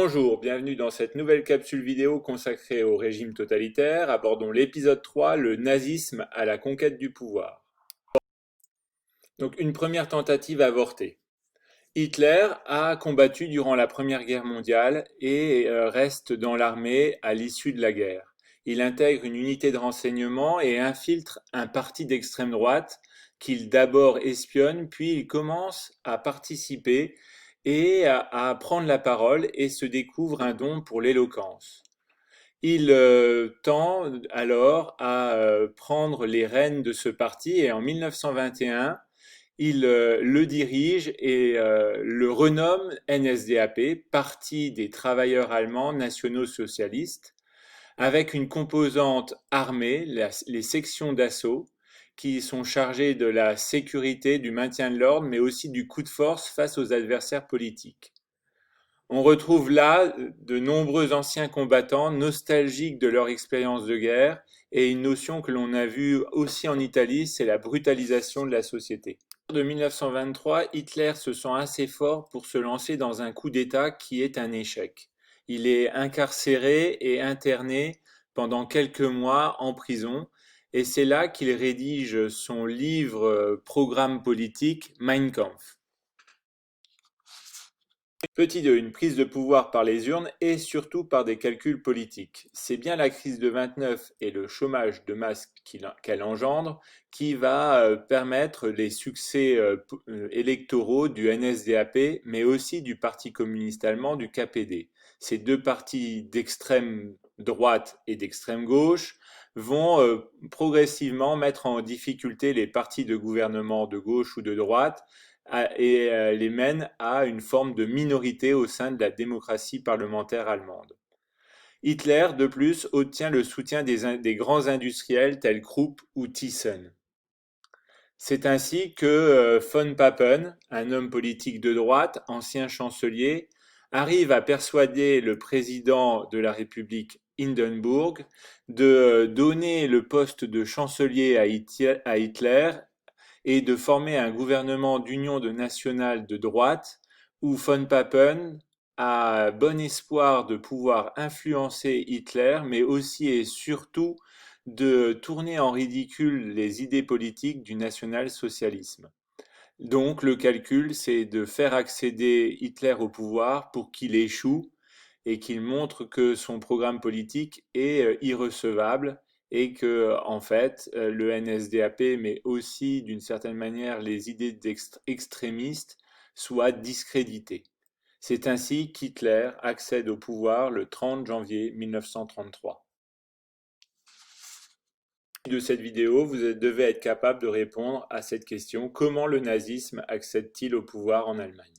Bonjour, bienvenue dans cette nouvelle capsule vidéo consacrée au régime totalitaire. Abordons l'épisode 3, le nazisme à la conquête du pouvoir. Donc une première tentative avortée. Hitler a combattu durant la Première Guerre mondiale et reste dans l'armée à l'issue de la guerre. Il intègre une unité de renseignement et infiltre un parti d'extrême droite qu'il d'abord espionne, puis il commence à participer et à prendre la parole et se découvre un don pour l'éloquence. Il tend alors à prendre les rênes de ce parti et en 1921, il le dirige et le renomme NSDAP, Parti des travailleurs allemands nationaux socialistes, avec une composante armée, les sections d'assaut, qui sont chargées de la sécurité, du maintien de l'ordre, mais aussi du coup de force face aux adversaires politiques. On retrouve là de nombreux anciens combattants nostalgiques de leur expérience de guerre et une notion que l'on a vue aussi en Italie, c'est la brutalisation de la société. De 1923, Hitler se sent assez fort pour se lancer dans un coup d'État qui est un échec. Il est incarcéré et interné pendant quelques mois en prison et c'est là qu'il rédige son livre programme politique Mein Kampf. Petit 2, une prise de pouvoir par les urnes et surtout par des calculs politiques. C'est bien la crise de 29 et le chômage de masse qu'elle engendre qui va permettre les succès électoraux du NSDAP, mais aussi du Parti communiste allemand, du KPD. Ces deux partis d'extrême droite et d'extrême gauche vont progressivement mettre en difficulté les partis de gouvernement de gauche ou de droite et les mène à une forme de minorité au sein de la démocratie parlementaire allemande. Hitler, de plus, obtient le soutien des grands industriels tels Krupp ou Thyssen. C'est ainsi que von Papen, un homme politique de droite, ancien chancelier, arrive à persuader le président de la République Hindenburg de donner le poste de chancelier à Hitler et de former un gouvernement d'union nationale de droite où von Papen a bon espoir de pouvoir influencer Hitler, mais aussi et surtout de tourner en ridicule les idées politiques du national-socialisme. Donc le calcul, c'est de faire accéder Hitler au pouvoir pour qu'il échoue et qu'il montre que son programme politique est irrecevable et que en fait le NSDAP, mais aussi d'une certaine manière les idées extrémistes soient discréditées. C'est ainsi qu'Hitler accède au pouvoir le 30 janvier 1933. De cette vidéo, vous devez être capable de répondre à cette question: comment le nazisme accède-t-il au pouvoir en Allemagne?